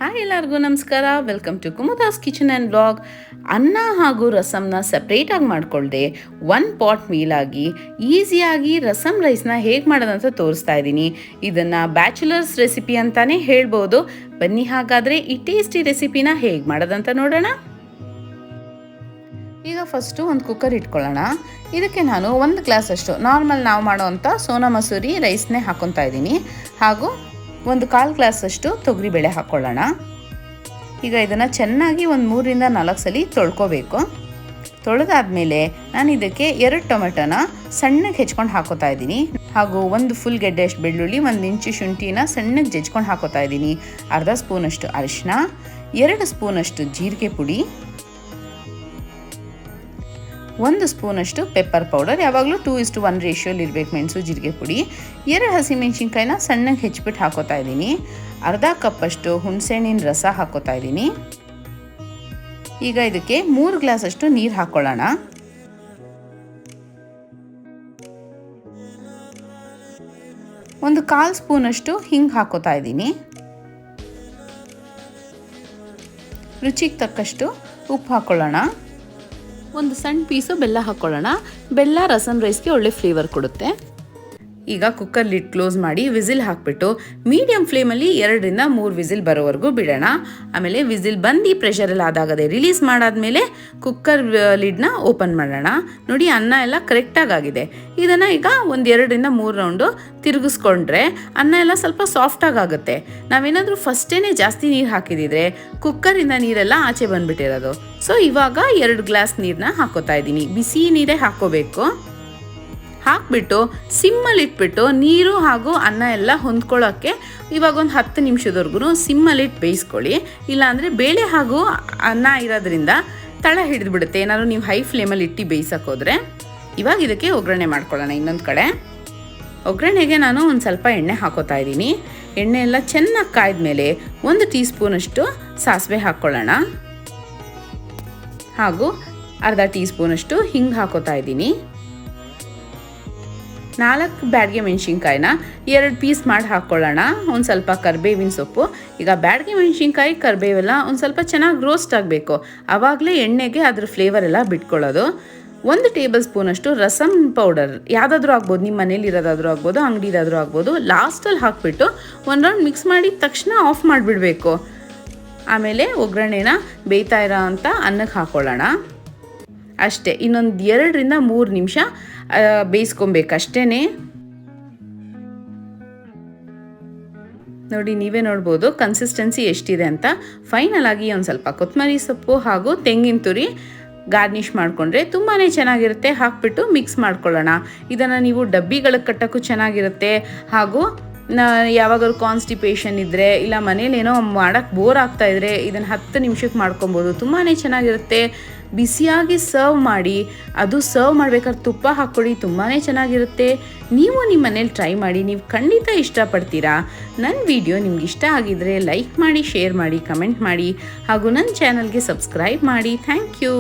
Hi ಎಲ್ಲರಿಗೂ ನಮಸ್ಕಾರ. Welcome to Kumuda's kitchen and blog. ಅನ್ನ ಹಾಗೂ ರಸಮ್ನ ಸಪ್ರೇಟಾಗಿ ಮಾಡಿಕೊಳ್ಳದೆ ಒನ್ ಪಾಟ್ ಮೀಲಾಗಿ ಈಸಿಯಾಗಿ ರಸಮ್ ರೈಸ್ನ ಹೇಗೆ ಮಾಡೋದಂತ ತೋರಿಸ್ತಾ ಇದ್ದೀನಿ. ಇದನ್ನು ಬ್ಯಾಚುಲರ್ಸ್ ರೆಸಿಪಿ ಅಂತಲೇ ಹೇಳ್ಬೋದು. ಬನ್ನಿ ಹಾಗಾದರೆ ಈ ಟೇಸ್ಟಿ ರೆಸಿಪಿನ ಹೇಗೆ ಮಾಡೋದಂತ ನೋಡೋಣ. ಈಗ ಫಸ್ಟು ಒಂದು ಕುಕ್ಕರ್ ಇಟ್ಕೊಳ್ಳೋಣ. ಇದಕ್ಕೆ ನಾನು 1 ಗ್ಲಾಸಷ್ಟು ನಾರ್ಮಲ್ ನಾವು ಮಾಡೋವಂಥ ಸೋನಾ ಮಸೂರಿ ರೈಸ್ನೇ ಹಾಕ್ಕೊತಾ ಇದ್ದೀನಿ. ಹಾಗೂ 1/4 ಗ್ಲಾಸಷ್ಟು ತೊಗರಿಬೇಳೆ ಹಾಕ್ಕೊಳ್ಳೋಣ. ಈಗ ಇದನ್ನು ಚೆನ್ನಾಗಿ 3 ರಿಂದ 4 ಸಲ ತೊಳ್ಕೊಬೇಕು. ತೊಳೆದಾದ್ಮೇಲೆ ನಾನು ಇದಕ್ಕೆ 2 ಟೊಮೆಟೊನ ಸಣ್ಣಗೆ ಹೆಚ್ಕೊಂಡು ಹಾಕೋತಾ ಇದ್ದೀನಿ. ಹಾಗೂ 1 ಫುಲ್ ಗೆಡ್ಡೆಯಷ್ಟು ಬೆಳ್ಳುಳ್ಳಿ, 1 ಇಂಚು ಶುಂಠಿನ ಸಣ್ಣಗೆ ಜಜ್ಕೊಂಡು ಹಾಕೋತಾ ಇದ್ದೀನಿ. ಅರ್ಧ ಸ್ಪೂನಷ್ಟು ಅರಿಶಿನ, 2 ಸ್ಪೂನಷ್ಟು ಜೀರಿಗೆ ಪುಡಿ, 1 ಸ್ಪೂನಷ್ಟು ಪೆಪ್ಪರ್ ಪೌಡರ್. ಯಾವಾಗಲೂ 2:1 ರೇಷಿಯೋಲಿ ಇರಬೇಕು ಮೆಣಸು ಜೀರಿಗೆ ಪುಡಿ. 2 ಹಸಿಮೆಣಸಿನ್ಕಾಯಿನ ಸಣ್ಣಗೆ ಹೆಚ್ಚಿಬಿಟ್ಟು ಹಾಕೋತಾ ಇದ್ದೀನಿ. ಅರ್ಧ ಕಪ್ಪಷ್ಟು ಹುಣಸೆಹಣ್ಣಿನ ರಸ ಹಾಕೋತಾ ಇದ್ದೀನಿ. ಈಗ ಇದಕ್ಕೆ 3 ಗ್ಲಾಸಷ್ಟು ನೀರು ಹಾಕ್ಕೊಳ್ಳೋಣ. ಒಂದು 1/4 ಸ್ಪೂನಷ್ಟು ಹಿಂಗೆ ಹಾಕೋತಾ ಇದ್ದೀನಿ. ರುಚಿಗೆ ತಕ್ಕಷ್ಟು ಉಪ್ಪು ಹಾಕ್ಕೊಳ್ಳೋಣ. ಒಂದು ಸಣ್ಣ ಪೀಸು ಬೆಲ್ಲ ಹಾಕ್ಕೊಳ್ಳೋಣ. ಬೆಲ್ಲ ರಸಮ್ ರೈಸ್ಗೆ ಒಳ್ಳೆ ಫ್ಲೇವರ್ ಕೊಡುತ್ತೆ. ಈಗ ಕುಕ್ಕರ್ ಲಿಡ್ ಕ್ಲೋಸ್ ಮಾಡಿ ವಿಸಿಲ್ ಹಾಕಿಬಿಟ್ಟು ಮೀಡಿಯಮ್ ಫ್ಲೇಮಲ್ಲಿ 2 ರಿಂದ 3 ವಿಸಿಲ್ ಬರೋವರೆಗೂ ಬಿಡೋಣ. ಆಮೇಲೆ ವಿಸಿಲ್ ಬಂದು ಪ್ರೆಷರೆಲ್ಲ ಆದಾಗದೆ ರಿಲೀಸ್ ಮಾಡಾದ್ಮೇಲೆ ಕುಕ್ಕರ್ ಲಿಡ್ನ ಓಪನ್ ಮಾಡೋಣ. ನೋಡಿ, ಅನ್ನ ಎಲ್ಲ ಕರೆಕ್ಟಾಗಿ ಆಗಿದೆ. ಇದನ್ನು ಈಗ 2 ರಿಂದ 3 ರೌಂಡು ತಿರುಗಿಸ್ಕೊಂಡ್ರೆ ಅನ್ನ ಎಲ್ಲ ಸ್ವಲ್ಪ ಸಾಫ್ಟಾಗಿ ಆಗುತ್ತೆ. ನಾವೇನಾದರೂ ಫಸ್ಟೇ ಜಾಸ್ತಿ ನೀರು ಹಾಕಿದಿದ್ರೆ ಕುಕ್ಕರಿಂದ ನೀರೆಲ್ಲ ಆಚೆ ಬಂದುಬಿಟ್ಟಿರೋದು. ಸೊ ಇವಾಗ 2 ಗ್ಲಾಸ್ ನೀರನ್ನ ಹಾಕೋತಾ ಇದ್ದೀನಿ. ಬಿಸಿ ನೀರೇ ಹಾಕ್ಕೋಬೇಕು. ಹಾಕ್ಬಿಟ್ಟು ಸಿಮ್ಮಲ್ಲಿ ಇಟ್ಬಿಟ್ಟು ನೀರು ಹಾಗೂ ಅನ್ನ ಎಲ್ಲ ಹೊಂದ್ಕೊಳ್ಳೋಕ್ಕೆ ಇವಾಗ ಒಂದು 10 ನಿಮಿಷದವರೆಗೂ ಸಿಮ್ಮಲ್ಲಿಟ್ಟು ಬೇಯಿಸ್ಕೊಳ್ಳಿ. ಇಲ್ಲಾಂದರೆ ಬೇಳೆ ಹಾಗೂ ಅನ್ನ ಇರೋದ್ರಿಂದ ತಳ ಹಿಡಿದ್ಬಿಡುತ್ತೆ ಏನಾದ್ರು ನೀವು ಹೈ ಫ್ಲೇಮಲ್ಲಿ ಇಟ್ಟು ಬೇಯಿಸೋಕ್ಕೋದ್ರೆ. ಇವಾಗ ಇದಕ್ಕೆ ಒಗ್ಗರಣೆ ಮಾಡ್ಕೊಳ್ಳೋಣ. ಇನ್ನೊಂದು ಕಡೆ ಒಗ್ಗರಣೆಗೆ ನಾನು ಒಂದು ಸ್ವಲ್ಪ ಎಣ್ಣೆ ಹಾಕೋತಾ ಇದ್ದೀನಿ. ಎಣ್ಣೆ ಎಲ್ಲ ಚೆನ್ನಾಗಿ ಕಾಯ್ದ್ಮೇಲೆ 1 ಟೀ ಸ್ಪೂನಷ್ಟು ಸಾಸಿವೆ ಹಾಕ್ಕೊಳ್ಳೋಣ. ಹಾಗೂ ಅರ್ಧ ಟೀ ಸ್ಪೂನಷ್ಟು ಹಿಂಗೆ ಹಾಕೋತಾ ಇದ್ದೀನಿ. 4 ಬ್ಯಾಡಗೆ ಮೆಣಸಿನ್ಕಾಯಿನ 2 ಪೀಸ್ ಮಾಡಿ ಹಾಕ್ಕೊಳ್ಳೋಣ. ಒಂದು ಸ್ವಲ್ಪ ಕರಿಬೇವಿನ ಸೊಪ್ಪು. ಈಗ ಬ್ಯಾಡಗೆ ಮೆಣಸಿನ್ಕಾಯಿ ಕರಿಬೇವೆಲ್ಲ ಒಂದು ಸ್ವಲ್ಪ ಚೆನ್ನಾಗಿ ರೋಸ್ಟ್ ಆಗಬೇಕು. ಆವಾಗಲೇ ಎಣ್ಣೆಗೆ ಅದ್ರ ಫ್ಲೇವರ್ ಎಲ್ಲ ಬಿಟ್ಕೊಳ್ಳೋದು. 1 ಟೇಬಲ್ ಸ್ಪೂನಷ್ಟು ರಸಮ್ ಪೌಡರ್ ಯಾವುದಾದ್ರೂ ಆಗ್ಬೋದು, ನಿಮ್ಮ ಮನೇಲಿ ಇರೋದಾದ್ರೂ ಆಗ್ಬೋದು, ಅಂಗಡಿದಾದ್ರೂ ಆಗ್ಬೋದು. ಲಾಸ್ಟಲ್ಲಿ ಹಾಕಿಬಿಟ್ಟು 1 ರೌಂಡ್ ಮಿಕ್ಸ್ ಮಾಡಿದ ತಕ್ಷಣ ಆಫ್ ಮಾಡಿಬಿಡಬೇಕು. ಆಮೇಲೆ ಒಗ್ಗರಣೆನ ಬೇಯ್ತಾ ಇರೋ ಅಂಥ ಅನ್ನಕ್ಕೆ ಹಾಕ್ಕೊಳ್ಳೋಣ. ಅಷ್ಟೇ, ಇನ್ನೊಂದು 2 ರಿಂದ 3 ನಿಮಿಷ ಬೇಯಿಸ್ಕೊಬೇಕಷ್ಟೇ. ನೋಡಿ, ನೀವೇ ನೋಡ್ಬೋದು ಕನ್ಸಿಸ್ಟೆನ್ಸಿ ಎಷ್ಟಿದೆ ಅಂತ. ಫೈನಲ್ ಆಗಿ ಒಂದು ಸ್ವಲ್ಪ ಕೊತ್ತಂಬರಿ ಸೊಪ್ಪು ಹಾಗೂ ತೆಂಗಿನ ತುರಿ ಗಾರ್ನಿಷ್ ಮಾಡಿಕೊಂಡ್ರೆ ತುಂಬಾ ಚೆನ್ನಾಗಿರುತ್ತೆ. ಹಾಕ್ಬಿಟ್ಟು ಮಿಕ್ಸ್ ಮಾಡ್ಕೊಳ್ಳೋಣ. ಇದನ್ನು ನೀವು ಡಬ್ಬಿಗಳಿಗೆ ಕಟ್ಟೋಕ್ಕೂ ಚೆನ್ನಾಗಿರುತ್ತೆ. ಹಾಗೂ ಯಾವಾಗಾದ್ರು ಕಾನ್ಸ್ಟಿಪೇಷನ್ ಇದ್ದರೆ, ಇಲ್ಲ ಮನೇಲಿ ಏನೋ ಮಾಡೋಕ್ಕೆ ಬೋರ್ ಆಗ್ತಾಯಿದ್ರೆ ಇದನ್ನು 10 ನಿಮಿಷಕ್ಕೆ ಮಾಡ್ಕೊಬೋದು. ತುಂಬಾ ಚೆನ್ನಾಗಿರುತ್ತೆ. ಬಿಸಿಯಾಗಿ ಸರ್ವ್ ಮಾಡಿ, ಅದು ಸರ್ವ್ ಮಾಡ್ಬೇಕಾದ್ರೆ ತುಪ್ಪ ಹಾಕ್ಕೊಳ್ಳಿ, ತುಂಬಾ ಚೆನ್ನಾಗಿರುತ್ತೆ. ನೀವು ನಿಮ್ಮ ಮನೇಲಿ ಟ್ರೈ ಮಾಡಿ, ನೀವು ಖಂಡಿತ ಇಷ್ಟಪಡ್ತೀರಾ. ನನ್ನ ವಿಡಿಯೋ ನಿಮ್ಗೆ ಇಷ್ಟ ಆಗಿದ್ರೆ ಲೈಕ್ ಮಾಡಿ, ಶೇರ್ ಮಾಡಿ, ಕಮೆಂಟ್ ಮಾಡಿ ಹಾಗೂ ನನ್ನ ಚಾನಲ್ಗೆ ಸಬ್ಸ್ಕ್ರೈಬ್ ಮಾಡಿ. Thank you.